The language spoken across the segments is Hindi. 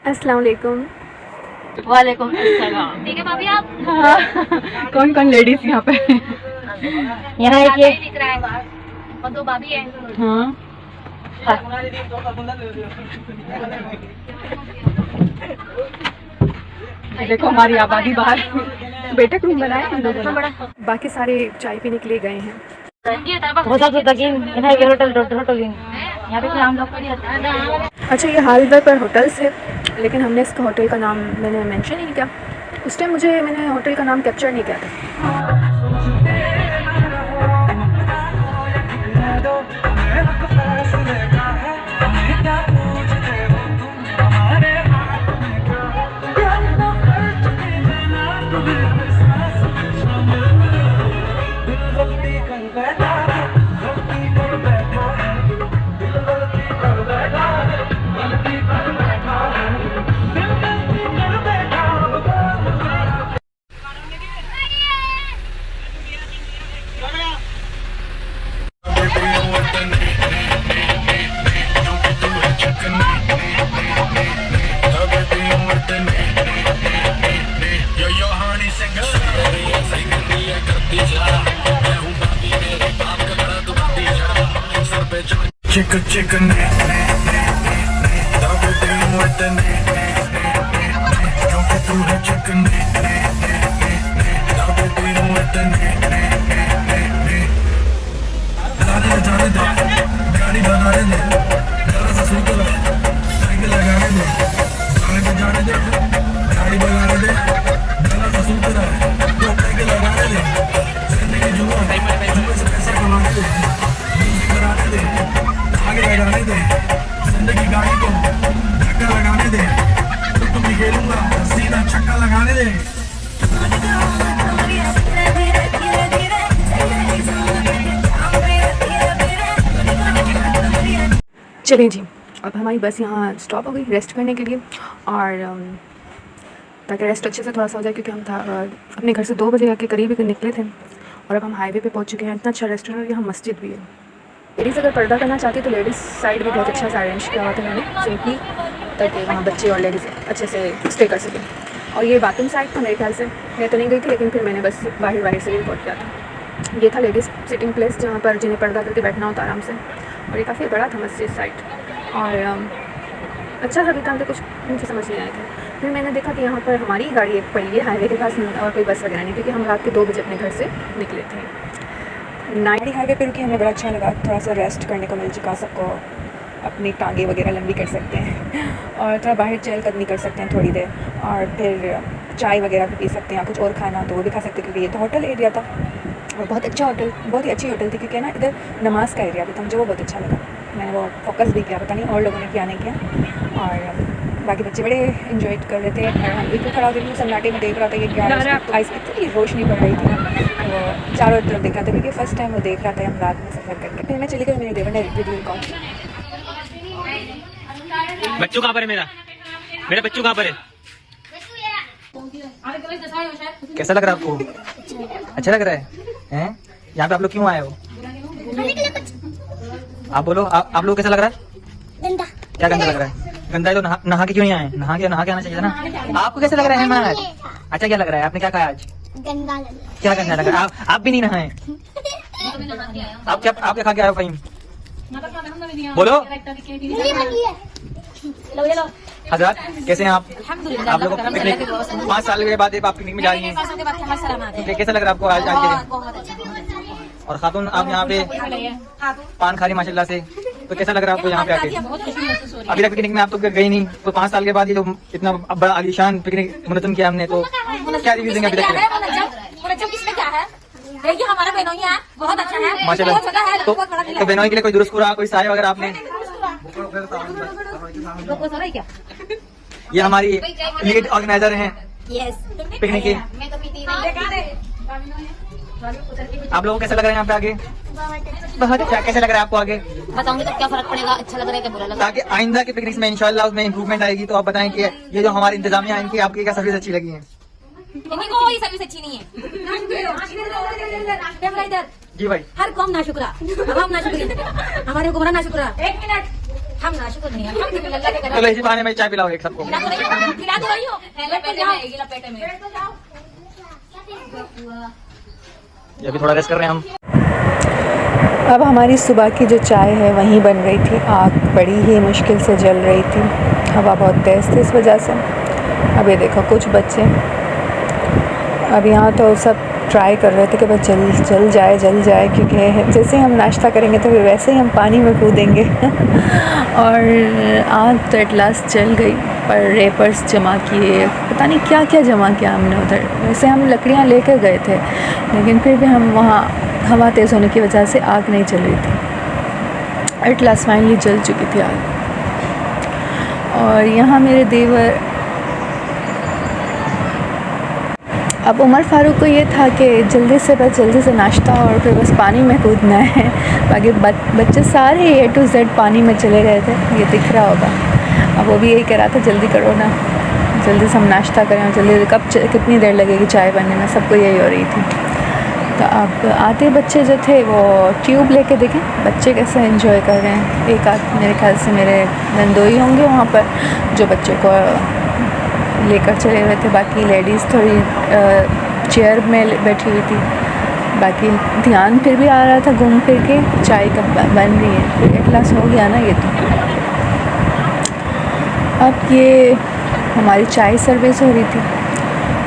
अस्सलाम वालेकुम। वालेकुम अस्सलाम। ठीक है भाभी आप हाँ। कौन कौन लेडीज यहाँ पे? यहाँ एक ये दिख रहा है बाहर और दो भाभी हैं। हाँ देखो हमारी आबादी बाहर बेटक रूम बनाए हम लोगों ने। बाकी सारे चाय पीने के लिए गए हैं। यहाँ पे नाम लोग नहीं आता। अच्छा, ये हालवे पर होटल्स है, लेकिन हमने इसका होटल का नाम मैंने मेंशन ही नहीं किया। उस टाइम मैंने होटल का नाम कैप्चर नहीं किया था। Chicken, जिंदगी गाड़ी को धक्का लगाने दे, तो भी खेलूंगा सीधा छक्का लगाने दे। चलिए जी, अब हमारी बस यहाँ स्टॉप हो गई रेस्ट करने के लिए, और ताकि रेस्ट अच्छे से थोड़ा सा हो जाए, क्योंकि हम अपने घर से 2 बजे के करीब ही निकले थे, और अब हम हाईवे पे पहुँच चुके हैं। इतना अच्छा रेस्टोरेंट और यहाँ मस्जिद भी है। लेडीज़ अगर पर्दा करना चाहती है तो लेडीज़ साइड भी बहुत अच्छा सा अरेंज किया हुआ था मैंने सिंपली, ताकि वहाँ बच्चे और लेडीज़ अच्छे से स्टे कर सकें। और ये बाथरूम साइड था मेरे ख्याल से, मैं तो नहीं गई थी, लेकिन फिर मैंने बस बाहर से रिपोर्ट किया था। ये था लेडीज़ सिटिंग प्लेस, जहाँ पर जिन्हें पर्दा करके बैठना होता आराम से, और ये काफ़ी बड़ा था मस्जिद साइड, और अच्छा सा भी था। तो कुछ मुझे समझ नहीं आया था। फिर मैंने देखा कि यहाँ पर हमारी गाड़ी एक पड़ी है हाईवे के पास, और कोई बस वगैरह नहीं, क्योंकि हम रात के 2 बजे अपने घर से निकले थे। नाइडी हाईवे पे रुकी, हमें बड़ा अच्छा लगा, थोड़ा सा रेस्ट करने को मिल चुका, सबको अपनी टांगे वगैरह लंबी कर सकते हैं और थोड़ा बाहर चहलकदमी कर सकते हैं थोड़ी देर, और फिर चाय वगैरह भी पी सकते हैं, कुछ और खाना तो वो भी खा सकते हैं, क्योंकि ये तो होटल एरिया था और बहुत अच्छा होटल, बहुत ही अच्छी होटल थी, क्योंकि ना इधर नमाज का एरिया भी था। मुझे वो बहुत अच्छा लगा, मैंने वो फोकस भी किया, पता नहीं और लोगों ने किया नहीं किया। और बाकी बच्चे बड़े इन्जॉय कर रहे थे, और हम बिल्कुल खड़ा होकर सन्नाटे में देख रहा था कि क्या आइस इतनी रोशनी पड़ रही थी, वो चारों तरफ देख रहा था, क्योंकि फर्स्ट टाइम वो देख रहा था हम रात में सफ़र करके। फिर मैं चली गई, मेरे देवर ने वीडियो कॉल। बच्चों कहाँ पर है? मेरा बच्चों कहाँ पर है? कैसा लग रहा है आपको? अच्छा लग रहा है? यहाँ पे आप लोग क्यों आए हो? आप बोलो, आप लोग कैसा लग रहा है? गंदा। क्या गंदा लग रहा है? गंदा है तो नहा के क्यों नहीं आए? नहा के आना चाहिए था ना। आपको कैसा लग रहा है हेमंत? अच्छा क्या लग रहा है? आपने क्या खाया आज? गंदा लग क्या गंदा लग रहा है? आप भी नहीं नहाए? आप क्या खा के आए हो फहीम? बोलो हजरत, कैसे हैं आप? आप लोग पिकनिक 5 साल के बाद आप पिकनिक में जा रही हैं, कैसा लग रहा है आपको आज के दिन? और खातून आप यहाँ पे पान खा रही माशाल्लाह से, तो कैसा लग रहा है आपको यहाँ पे आके? अभी तक पिकनिक में आप तो गई नहीं, तो 5 साल के बाद ये जो इतना बड़ा आलीशान पिकनिक मुनज़्ज़म किया हमने, तो क्या रिव्यू देंगे अभी तक? ये हमारा बेनोई है, बहुत अच्छा है माशाल्लाह। तो बेनोई के लिए कोई दुरुस्त कुरा, कोई साय वगैरह आपने? क्या? ये हमारी लीड ऑर्गेनाइजर हैं पिकनिक के। आप लोगों को कैसा लग रहा है यहाँ पे आगे? बहुत अच्छा। कैसा लग रहा है आपको आगे? बताऊंगी तो क्या फर्क पड़ेगा, अच्छा लग रहा है क्या बुरा लग रहा है? ताकि आइंदा के पिकनिक में इंशाल्लाह उसमें इंप्रूवमेंट आएगी। तो आप बताएं कि ये जो हमारी इंतजामिया है, इनकी आपकी क्या सर्विस अच्छी लगी है? इनकी कोई सर्विस अच्छी नहीं है। जी भाई, हर कौम नाशुक्रा, हम नाशुक्री, हमारे हुक्मरान नाशुक्रा। 1 मिनट, हम ना शुक्र नहीं अल्हम्दुलिल्लाह के चलो इसी बहाने में चाय पिलाओ एक सबको। खिला दो भाइयों लपेटे में ये अभी थोड़ा रेस्ट कर रहे हैं हम। अब हमारी सुबह की जो चाय है वहीं बन रही थी। आग बड़ी ही मुश्किल से जल रही थी, हवा बहुत तेज़ थी इस वजह से। अब ये देखो कुछ बच्चे अब यहाँ तो सब ट्राई कर रहे थे कि बस जल जाए क्योंकि जैसे हम नाश्ता करेंगे तो फिर वैसे ही हम पानी में कूदेंगे। और आग तो एट लास्ट जल गई, पर रेपर्स जमा किए, पता नहीं क्या क्या जमा किया हमने उधर। वैसे हम लकड़ियाँ लेकर गए थे, लेकिन फिर भी हम वहाँ हवा तेज़ होने की वजह से आग नहीं जल रही थी। एट लास्ट फाइनली जल चुकी थी आग। और यहाँ मेरे देवर, अब उमर फ़ारूक को ये था कि जल्दी से नाश्ता और फिर बस पानी में कूदना है। बाकी बच्चे सारे A to Z पानी में चले गए थे, ये दिख रहा होगा। अब वो भी यही कह रहा था जल्दी करो ना, जल्दी से हम नाश्ता करें, जल्दी कितनी देर लगेगी चाय बनने में, सबको यही हो रही थी। तो अब आते बच्चे जो थे वो ट्यूब लेके देखें बच्चे कैसे एंजॉय कर रहे हैं। एक आध मेरे ख्याल से मेरे नंदोई होंगे वहाँ पर जो बच्चों को लेकर चले हुए थे। बाकी लेडीज़ थोड़ी चेयर में बैठी हुई थी। बाकी ध्यान फिर भी आ रहा था घूम फिर के चाय कब बन रही है। फिर एक गिलास हो गया ना ये तो। अब ये हमारी चाय सर्विस हो रही थी,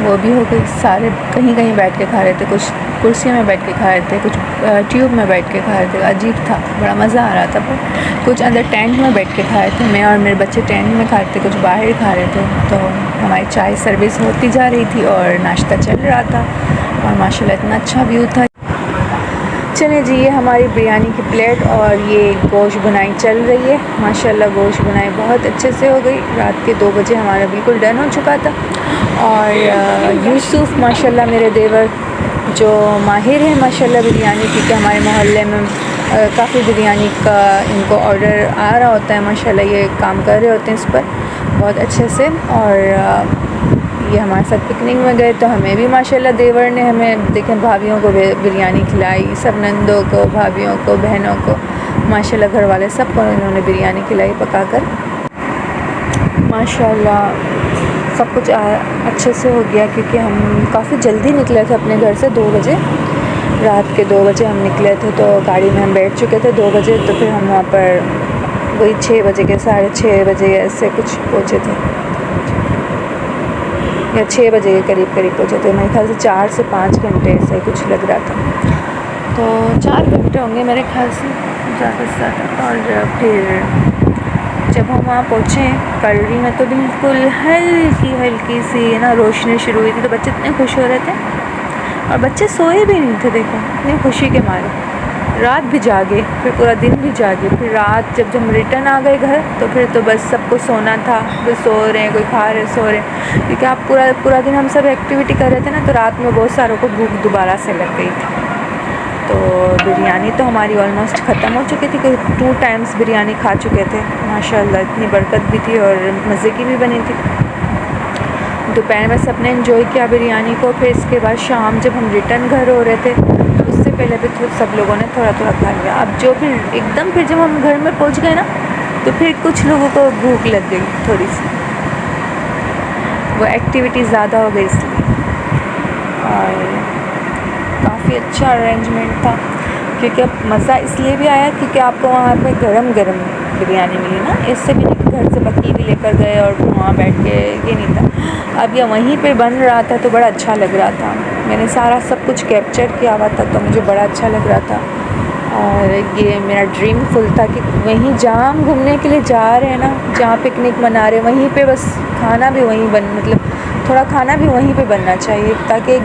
वो भी हो गई। सारे कहीं बैठ के खा रहे थे, कुछ कुर्सियों में बैठ के खा रहे थे, कुछ ट्यूब में बैठ के खा रहे थे। अजीब था, बड़ा मज़ा आ रहा था। पर कुछ अंदर टेंट में बैठ के खा रहे थे, मैं और मेरे बच्चे टेंट में खा रहे थे, कुछ बाहर खा रहे थे। तो हमारी चाय सर्विस होती जा रही थी और नाश्ता चल रहा था और माशाल्लाह इतना अच्छा व्यू था। चलें जी, ये हमारी बिरयानी की प्लेट और ये गोश्त बुनाई चल रही है। माशाल्लाह गोश्त बुनाई बहुत अच्छे से हो गई। रात के 2 बजे हमारा बिल्कुल डन हो चुका था। और यूसुफ माशाल्लाह मेरे देवर जो माहिर है माशाल्लाह बिरयानी, क्योंकि हमारे मोहल्ले में काफ़ी बिरयानी का इनको ऑर्डर आ रहा होता है। माशाल्लाह ये काम कर रहे होते हैं इस पर बहुत अच्छे से। और ये हमारे साथ पिकनिक में गए तो हमें भी माशाल्लाह देवर ने हमें देखें भाभियों को बिरयानी खिलाई, सब नंदों को, भाभियों को, बहनों को, माशाल्लाह घर वाले सबको इन्होंने बिरयानी खिलाई पकाकर। माशाल्लाह सब कुछ अच्छे से हो गया, क्योंकि हम काफ़ी जल्दी निकले थे अपने घर से 2 बजे। रात के 2 बजे हम निकले थे, तो गाड़ी में हम बैठ चुके थे 2 बजे। तो फिर हम वहाँ पर वही 6 बजे के 6:30 बजे ऐसे कुछ पहुँचे थे, या 6 बजे के करीब पहुँचे थे। मेरे ख्याल से 4 से 5 घंटे ऐसा ही कुछ लग रहा था। तो 4 घंटे होंगे मेरे ख्याल से ज़्यादा से ज़्यादा। और फिर जब हम वहाँ पहुँचे कलरी में तो बिल्कुल हल्की सी ना रोशनी शुरू हुई थी। तो बच्चे इतने खुश हो रहे थे और बच्चे सोए भी नहीं थे, देखो इतनी खुशी के मारे। रात भी जागे, फिर पूरा दिन भी जागे। फिर रात जब हम रिटर्न आ गए घर तो फिर तो बस सबको सोना था। कोई सो रहे हैं, कोई खा रहे, सो रहे हैं, क्योंकि आप पूरा दिन हम सब एक्टिविटी कर रहे थे ना। तो रात में बहुत सारों को भूख दोबारा से लग गई थी। तो बिरयानी तो हमारी ऑलमोस्ट ख़त्म हो चुकी थी, क्योंकि 2 टाइम्स बिरयानी खा चुके थे। माशाल्लाह इतनी बरकत भी थी और मज़े की भी बनी थी। दोपहर में सबने एंजॉय किया बिरयानी को। फिर इसके बाद शाम जब हम रिटर्न घर हो रहे थे तो उससे पहले भी सब लोगों ने थोड़ा खा लिया। अब जो फिर एकदम फिर जब हम घर में पहुंच गए ना तो फिर कुछ लोगों को भूख लग गई थोड़ी सी, वो एक्टिविटी ज़्यादा हो गई इसलिए। और काफ़ी अच्छा अरेंजमेंट था, क्योंकि अब मज़ा इसलिए भी आया क्योंकि आपको वहाँ पे गरम बिरयानी मिली ना। इससे भी नहीं घर से पकी भी लेकर गए और वहाँ बैठ के ये नहीं था। अब ये वहीं पे बन रहा था तो बड़ा अच्छा लग रहा था। मैंने सारा सब कुछ कैप्चर किया हुआ था तो मुझे बड़ा अच्छा लग रहा था। और ये मेरा ड्रीम फुल था कि वहीं जहाँ हम घूमने के लिए जा रहे हैं ना, जहाँ पिकनिक मना रहे हैं, वहीं पे बस खाना भी वहीं मतलब थोड़ा खाना भी वहीं पे बनना चाहिए, ताकि एक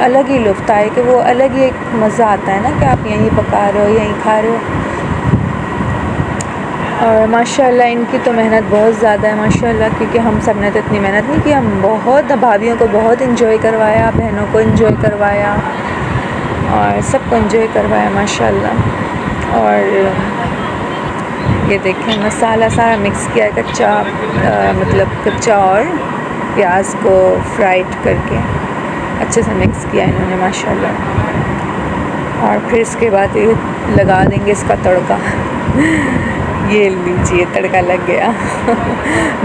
अलग ही लुत्फ़ आए, कि वो अलग ही एक मज़ा आता है ना कि आप यहीं पका रहे हो, यहीं खा रहे हो। और माशाल्लाह इनकी तो मेहनत बहुत ज़्यादा है माशाल्लाह, क्योंकि हम सब ने तो इतनी मेहनत नहीं की। हम बहुत भाभियों को बहुत इंजॉय करवाया, बहनों को इंजॉय करवाया और सबको इंजॉय करवाया माशाल्लाह। और ये देखें मसाला सारा मिक्स किया है, कच्चा और प्याज को फ्राइड करके अच्छे से मिक्स किया इन्होंने माशाल्लाह। और फिर इसके बाद ये लगा देंगे इसका तड़का। ये लीजिए तड़का लग गया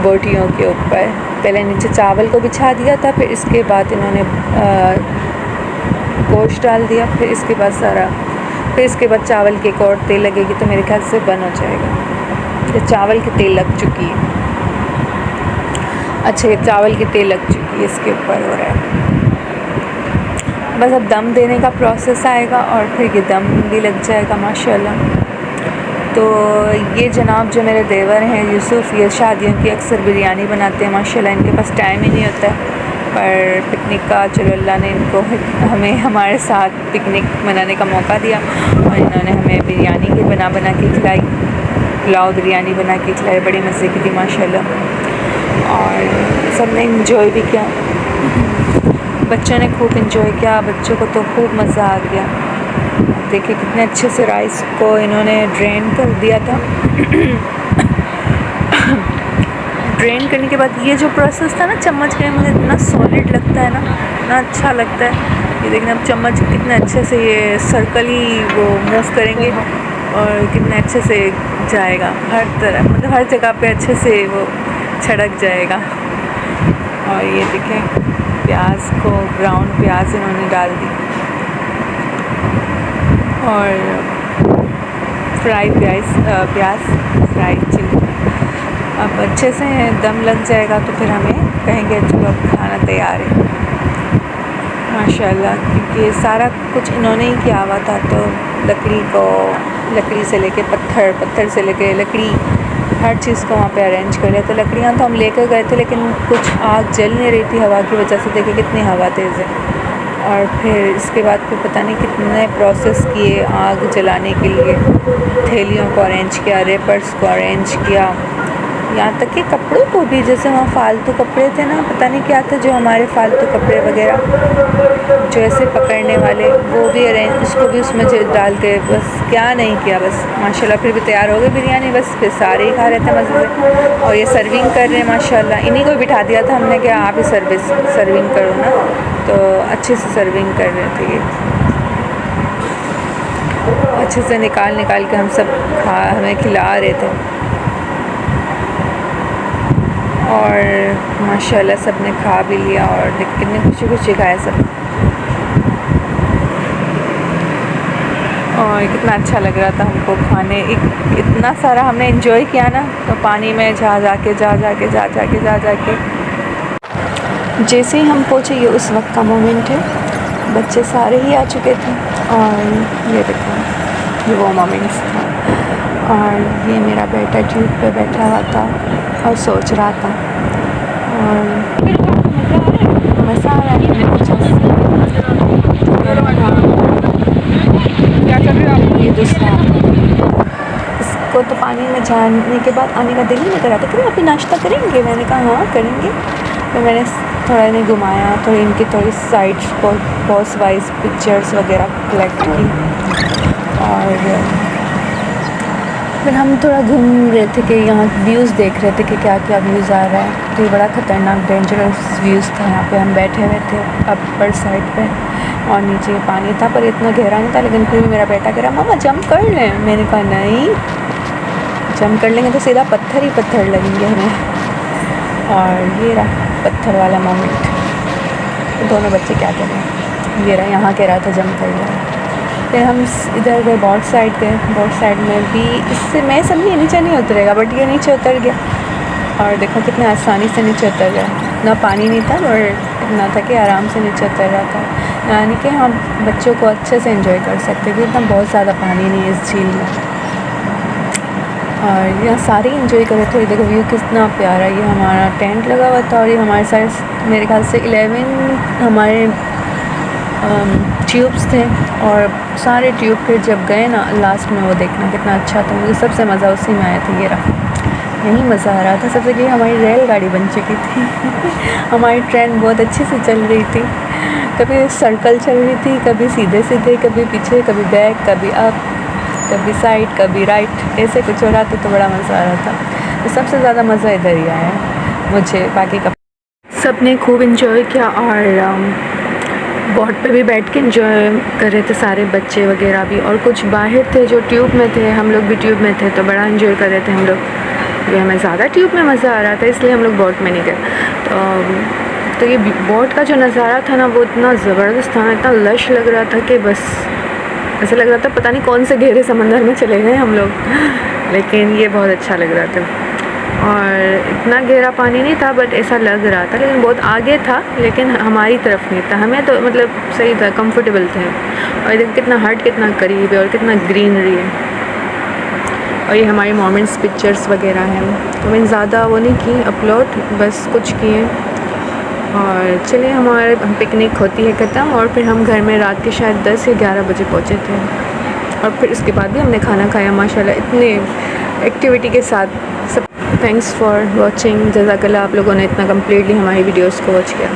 बोटियों के ऊपर। पहले नीचे चावल को बिछा दिया था, फिर इसके बाद इन्होंने गोश्त डाल दिया, फिर इसके बाद चावल की एक और तेल लगेगी तो मेरे ख्याल से बन हो जाएगा। ये चावल की तेल लग चुकी है। अच्छा, ये चावल की तेल लग चुकी है, इसके ऊपर हो रहा है। बस अब दम देने का प्रोसेस आएगा और फिर ये दम भी लग जाएगा माशाल्लाह। तो ये जनाब जो मेरे देवर हैं यूसुफ़, ये शादियों की अक्सर बिरयानी बनाते हैं माशाल्लाह। इनके पास टाइम ही नहीं होता है, पर पिकनिक का चलो अल्लाह ने इनको हमें हमारे साथ पिकनिक मनाने का मौका दिया और इन्होंने हमें बिरयानी भी बना के खिलाई, पुलाव बिरयानी बना के खिलाई, बड़ी मज़े की थी माशाल्लाह। और सब ने इंजॉय भी किया, बच्चों ने खूब इंजॉय किया, बच्चों को तो खूब मज़ा आ गया। देखिए कितने अच्छे से राइस को इन्होंने ड्रेन कर दिया था ड्रेन करने के बाद ये जो प्रोसेस था ना चम्मच के, मुझे इतना सॉलिड लगता है ना, इतना अच्छा लगता है। ये देखना अब चम्मच कितने अच्छे से ये सर्कल ही वो मूव करेंगे और कितने अच्छे से जाएगा हर तरफ, मतलब हर जगह पे अच्छे से वो छड़क जाएगा। और ये देखें प्याज को, ब्राउन प्याज इन्होंने डाल दी और फ्राई प्याज फ्राई चिली। अब अच्छे से दम लग जाएगा तो फिर हमें कहेंगे चलो अब खाना तैयार है माशाल्लाह। क्योंकि सारा कुछ इन्होंने ही किया हुआ था, तो लकड़ी से लेके पत्थर से लेके लकड़ी, हर चीज़ को वहाँ पे अरेंज कर लिया। तो लकड़ियाँ तो हम लेकर गए थे, लेकिन कुछ आग जल नहीं रही थी हवा की वजह से। देखिए कितनी हवा तेज़ है। और फिर इसके बाद फिर पता नहीं कितने प्रोसेस किए आग जलाने के लिए। थैलियों को अरेंज किया, रेपर्स को अरेंज किया, यहाँ तक कि कपड़ों को भी, जैसे वहाँ फ़ालतू कपड़े थे ना, पता नहीं क्या थे, जो हमारे फ़ालतू कपड़े वगैरह जो ऐसे पकड़ने वाले, वो भी अरेंज, उसको भी उसमें डाल के, बस क्या नहीं किया, बस माशाल्लाह। फिर भी तैयार हो गई बिरयानी, बस फिर सारे ही खा रहे थे मज़े से। और ये सर्विंग कर रहे हैं माशाल्लाह। इन्हीं को बिठा दिया था हमने कि आप ही सर्विंग करो ना, तो अच्छे से सर्विंग कर रहे थे ये, अच्छे से निकाल के हम सब हमें खिला रहे थे। और माशाल्लाह सब ने खा भी लिया और कितने खुशी खाया सब। और कितना अच्छा लग रहा था हमको खाने, इतना सारा हमने एंजॉय किया ना। तो पानी में जा के जैसे ही हम पहुँचे, ये उस वक्त का मोमेंट है, बच्चे सारे ही आ चुके थे और ये देखो ये वो मोमेंट्स था। और ये मेरा बेटा ट्यूब पे बैठा हुआ था और सोच रहा था, और मज़ा आ रहा है। क्या कर रहे हो आप? ये दूसरा, इसको तो पानी में जाने के बाद आने का दिल ही नहीं कर रहा था। अभी नाश्ता करेंगे? मैंने कहा हाँ करेंगे। तो मैंने थोड़ा इन्हें घुमाया, थोड़ी इनकी थोड़ी साइड्स पोज वाइज पिक्चर्स वगैरह कलेक्ट की। और फिर हम थोड़ा घूम रहे थे कि यहाँ व्यूज़ देख रहे थे कि क्या क्या व्यूज़ आ रहा है। तो ये बड़ा ख़तरनाक डेंजरस व्यूज़ था। यहाँ पे हम बैठे हुए थे अपर साइड पे और नीचे पानी था, पर इतना गहरा नहीं था। लेकिन फिर भी मेरा बेटा कह रहा मामा जंप कर लें। मैंने कहा नहीं, जंप कर लेंगे तो सीधा पत्थर ही पत्थर लगेंगे हमें। और ये रहा पत्थर वाला मोमेंट। तो दोनों बच्चे क्या कर रहे हैं, ये रहा यहाँ कह रहा था जंप कर लें। फिर हम इधर गए बोट साइड गए। बोट साइड में भी इससे मैं समझी नीचे नहीं उतरेगा, बट ये नीचे उतर गया। और देखो कितने आसानी से नीचे उतर गया। ना पानी नहीं था और इतना था कि आराम से नीचे उतर रहा था। यानी कि हम बच्चों को अच्छे से एंजॉय कर सकते थे, इतना बहुत ज़्यादा पानी नहीं है इस झील में। और यहाँ सारे एंजॉय कर रहे थे। देखो व्यू कितना प्यारा। ये हमारा टेंट लगा हुआ था और ये हमारे साइड मेरे ख्याल से 11 हमारे ट्यूब्स थे। और सारे ट्यूब फिर जब गए ना लास्ट में, वो देखना कितना अच्छा था। मुझे सबसे मज़ा उसी में आया था। ये रहा, यही मज़ा आ रहा था सबसे कि हमारी रेलगाड़ी बन चुकी थी हमारी ट्रेन बहुत अच्छे से चल रही थी। कभी सर्कल चल रही थी, कभी सीधे सीधे, कभी पीछे, कभी बैक, कभी अप, कभी साइड, कभी राइट, ऐसे कुछ हो रहा था। तो बड़ा मज़ा आ रहा था। तो सबसे ज़्यादा मज़ा इधर ही आया मुझे। बाकी का सब ने खूब इंजॉय किया। और बोट पे भी बैठ के इंजॉय कर रहे थे सारे बच्चे वगैरह भी, और कुछ बाहर थे जो ट्यूब में थे, हम लोग भी ट्यूब में थे तो बड़ा इंजॉय कर रहे थे हम लोग। ये हमें ज़्यादा ट्यूब में मज़ा आ रहा था इसलिए हम लोग बोट में नहीं गए। तो ये बोट का जो नज़ारा था ना वो इतना ज़बरदस्त था, इतना लश लग रहा था कि बस ऐसा लग रहा था पता नहीं कौन से गहरे समंदर में चले गए हम लोग। लेकिन ये बहुत अच्छा लग रहा था, और इतना गहरा पानी नहीं था बट ऐसा लग रहा था, लेकिन बहुत आगे था, लेकिन हमारी तरफ नहीं था, हमें तो मतलब सही था, कंफर्टेबल थे। और देखो कितना हट कितना करीब है और कितना ग्रीनरी है। और ये हमारी मोमेंट्स पिक्चर्स वगैरह हैं, तो मैंने ज़्यादा वो नहीं की अपलोड, बस कुछ किए। और चलिए हमारे पिकनिक होती है ख़त्म, और फिर हम घर में रात के शायद 10 या 11 बजे पहुँचे थे। और फिर उसके बाद भी हमने खाना खाया माशाल्लाह इतने एक्टिविटी के साथ सब। थैंक्स फॉर वॉचिंग, जज़ाकल्लाह आप लोगों ने इतना कम्प्लीटली हमारी वीडियोस को वॉच किया।